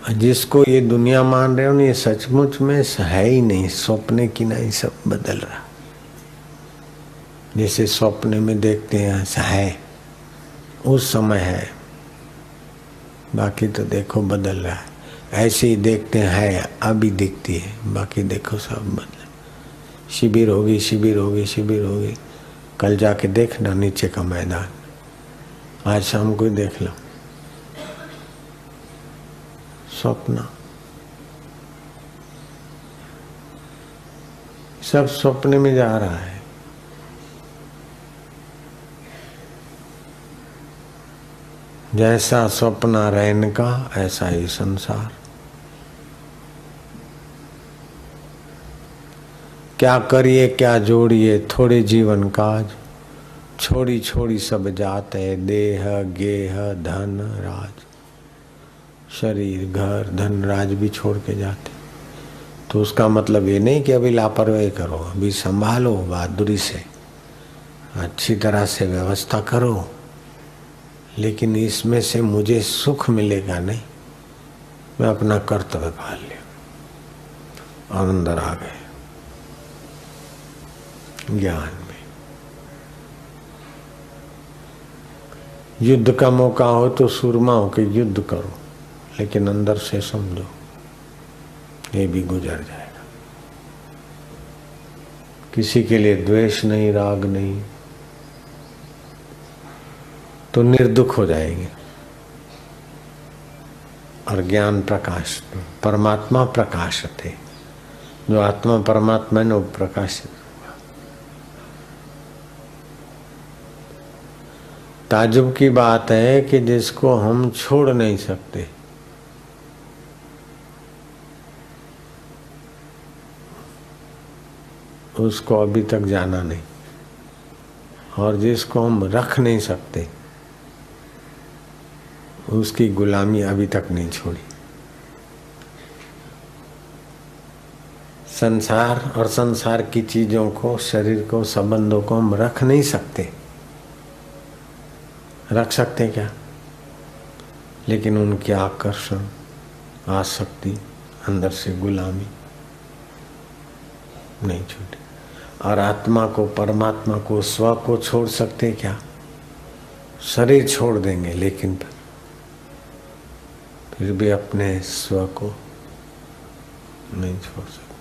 जिसको ये दुनिया मान रहे हो ना, ये सचमुच में है ही नहीं, सपने की नहीं, सब बदल रहा। जैसे सपने में देखते हैं ऐसा है, उस समय है, बाकी तो देखो बदल रहा है। ऐसे ही देखते हैं अभी दिखती है, बाकी देखो सब बदल। शिविर होगी, शिविर होगी, शिविर होगी, कल जाके देखना नीचे का मैदान, आज शाम को ही देख लो। स्वप्न, सब स्वप्न में जा रहा है। जैसा स्वप्न रहने का ऐसा ही संसार। क्या करिए क्या जोड़िए थोड़े जीवन काज, छोड़ी छोड़ी सब जात है, देह गेह धन राज। शरीर घर धन राज भी छोड़ के जाते। तो उसका मतलब ये नहीं कि अभी लापरवाही करो, अभी संभालो बहादुरी से, अच्छी तरह से व्यवस्था करो, लेकिन इसमें से मुझे सुख मिलेगा नहीं। मैं अपना कर्तव्य पाल लिया और अंदर आ गए ज्ञान में। युद्ध का मौका हो तो सूरमा हो के युद्ध करो, लेकिन अंदर से समझो ये भी गुजर जाएगा। किसी के लिए द्वेष नहीं, राग नहीं, तो निर्दुख हो जाएंगे। और ज्ञान प्रकाश, परमात्मा प्रकाशते थे, जो आत्मा परमात्मा है वो प्रकाशित। ताज्जुब की बात है कि जिसको हम छोड़ नहीं सकते, उसको अभी तक जाना नहीं, और जिसको हम रख नहीं सकते उसकी गुलामी अभी तक नहीं छोड़ी। संसार और संसार की चीजों को, शरीर को, संबंधों को हम रख नहीं सकते। रख सकते क्या? लेकिन उनके आकर्षण, आसक्ति, अंदर से गुलामी नहीं छूटी। और आत्मा को, परमात्मा को, स्व को छोड़ सकते क्या? शरीर छोड़ देंगे, लेकिन फिर भी अपने स्व को नहीं छोड़ सकते।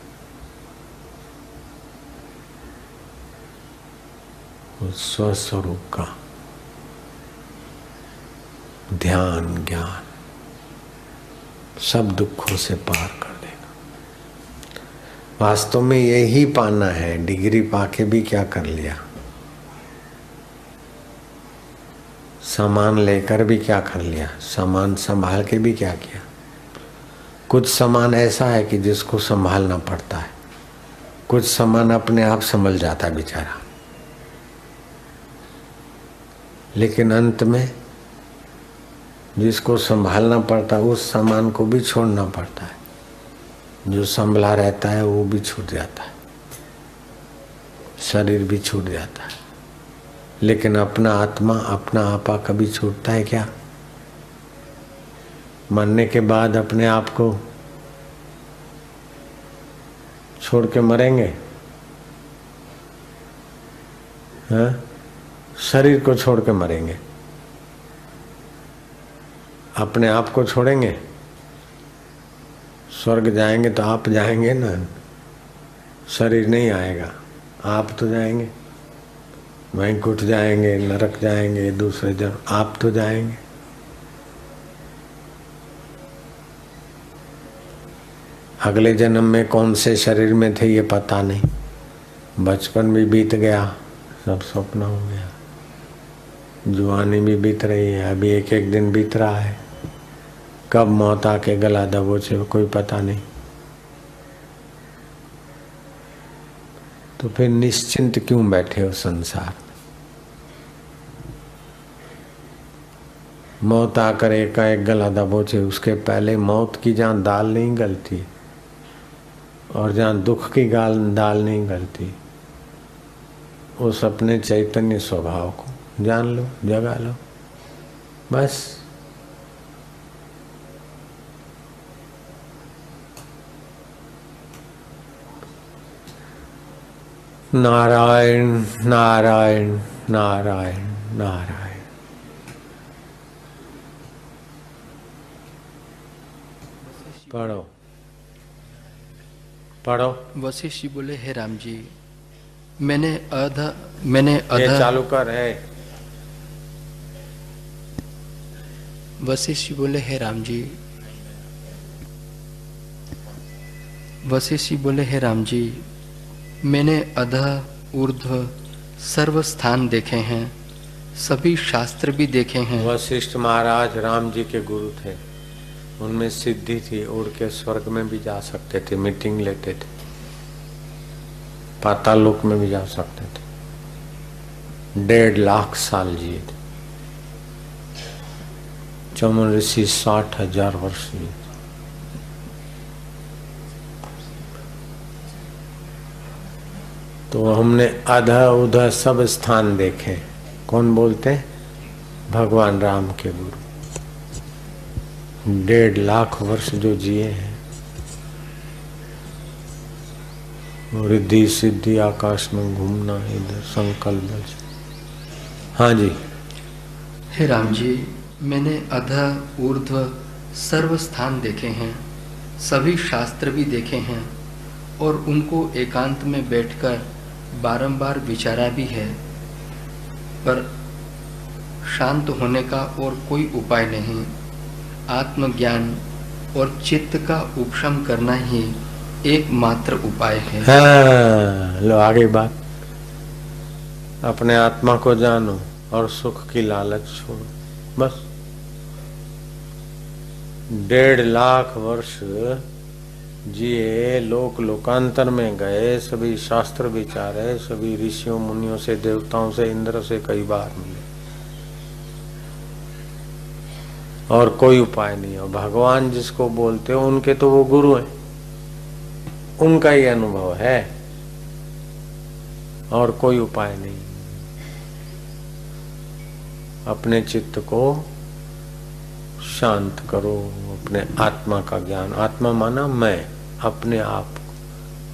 उस स्व स्वरूप का ध्यान, ज्ञान सब दुखों से पार कर देगा। वास्तव में यही पाना है। डिग्री पाके भी क्या कर लिया, सामान लेकर भी क्या कर लिया, सामान संभाल के भी क्या किया। कुछ सामान ऐसा है कि जिसको संभालना पड़ता है, कुछ सामान अपने आप संभल जाता है बेचारा, लेकिन अंत में जिसको संभालना पड़ता है उस सामान को भी छोड़ना पड़ता है। जो संभला रहता है वो भी छूट जाता है, शरीर भी छूट जाता है, लेकिन अपना आत्मा, अपना आपा कभी छूटता है क्या? मरने के बाद अपने आप को छोड़ के मरेंगे? हाँ? शरीर को छोड़ के मरेंगे, अपने आप को छोड़ेंगे? स्वर्ग जाएंगे तो आप जाएंगे ना, शरीर नहीं आएगा, आप तो जाएंगे। वैकुंठ जाएंगे, नरक जाएंगे, दूसरे जन्म, आप तो जाएंगे। अगले जन्म में कौन से शरीर में थे ये पता नहीं। बचपन भी बीत गया, सब स्वप्न हो गया। जुआनी भी बीत रही है, अभी एक एक दिन बीत रहा है। कब मौत आके गला दबोचे कोई पता नहीं। तो फिर निश्चिंत क्यों बैठे हो संसार में? मौत आकर एकाएक गला दबोचे, उसके पहले मौत की जहाँ दाल नहीं गलती और जहाँ दुख की दाल नहीं गलती, उस अपने चैतन्य स्वभाव को जान लो, जगा लो, बस। नारायण नारायण नारायण नारायण। पढ़ो पढ़ो। वशिष्ठ जी बोले, हे राम जी, मैंने अध चालू कर है। वशिष्ठ जी बोले, हे राम जी, वशिष्ठ जी बोले, हे राम जी, मैंने अधः ऊर्ध्व सर्व स्थान देखे हैं, सभी शास्त्र भी देखे हैं। वशिष्ठ महाराज राम जी के गुरु थे, उनमें सिद्धि थी, उड़ के स्वर्ग में भी जा सकते थे, मीटिंग लेते थे, पाताल लोक में भी जा सकते थे। 1.5 लाख साल जिए थे। चमन ऋषि 60,000 वर्ष जिए थे। तो हमने आधा उधा सब स्थान देखे। कौन बोलते हैं? भगवान राम के गुरु। 1.5 लाख वर्ष जो जिए हैं, रिद्धि सिद्धि, आकाश में घूमना, इधर संकल्प। हाँ जी। हे राम जी, मैंने अधः ऊर्ध्व सर्व स्थान देखे हैं, सभी शास्त्र भी देखे हैं, और उनको एकांत में बैठकर बारंबार विचारा भी है, पर शांत होने का और कोई उपाय नहीं। आत्मज्ञान और चित्त का उपशम करना ही एकमात्र उपाय है। हाँ, लो आगे बात। अपने आत्मा को जानो और सुख की लालच छोड़ो, बस। 1.5 लाख वर्ष जिए, लोकांतर में गए, सभी शास्त्र विचारे, सभी ऋषियों मुनियों से, देवताओं से, इंद्र से कई बार मिले, और कोई उपाय नहीं है। भगवान जिसको बोलते हो उनके तो वो गुरु हैं, उनका ही अनुभव है, और कोई उपाय नहीं। अपने चित्त को शांत करो, अपने आत्मा का ज्ञान। आत्मा माना मैं, अपने आप।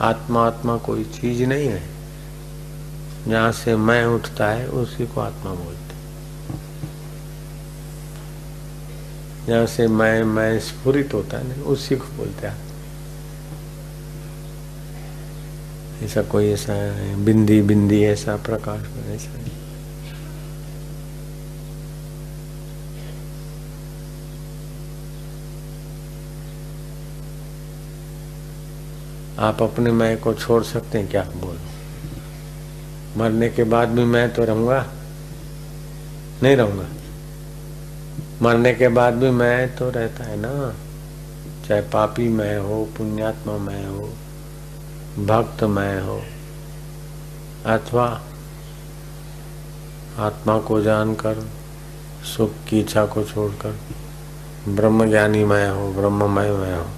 आत्मा कोई चीज नहीं है। जहां से मैं उठता है उसी को आत्मा बोलते। जहां से मैं स्फुरित होता है ना, उसी को बोलते हैं। ऐसा कोई ऐसा बिंदी ऐसा प्रकाश में ऐसा नहीं। आप अपने मैं को छोड़ सकते हैं क्या? बोलो। मरने के बाद भी मैं तो रहूंगा? नहीं रहूंगा। मरने के बाद भी मैं तो रहता है ना, चाहे पापी मैं हो, पुण्यात्मा मैं हो, भक्त मैं हो, अथवा आत्मा को जानकर सुख की इच्छा को छोड़कर ब्रह्मज्ञानी मैं हो, ब्रह्ममय मैं हो,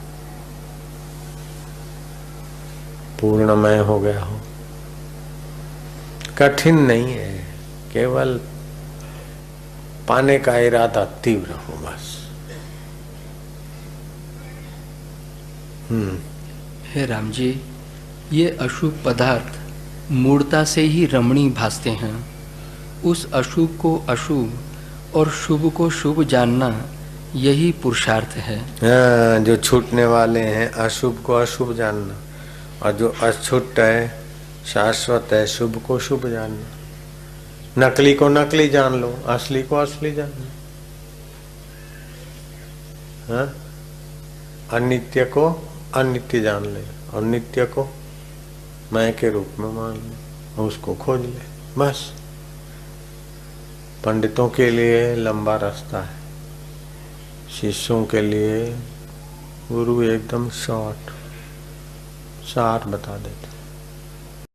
पूर्णमय हो गया हो। कठिन नहीं है, केवल पाने का इरादा तीव्र हो, बस। हे राम जी, ये अशुभ पदार्थ मूर्ता से ही रमणीय भासते हैं। उस अशुभ को अशुभ और शुभ को शुभ जानना, यही पुरुषार्थ है। हाँ, जो छूटने वाले हैं, अशुभ को अशुभ जानना, और जो अछूट है, शाश्वत है, शुभ को शुभ जानना। नकली को नकली जान लो, असली को असली जान लो। हाँ? अनित्य को अनित्य जान ले, और नित्य को मैं के रूप में मान ले, उसको खोज ले, बस। पंडितों के लिए लंबा रास्ता है, शिष्यों के लिए गुरु एकदम शॉर्ट सार बता देते।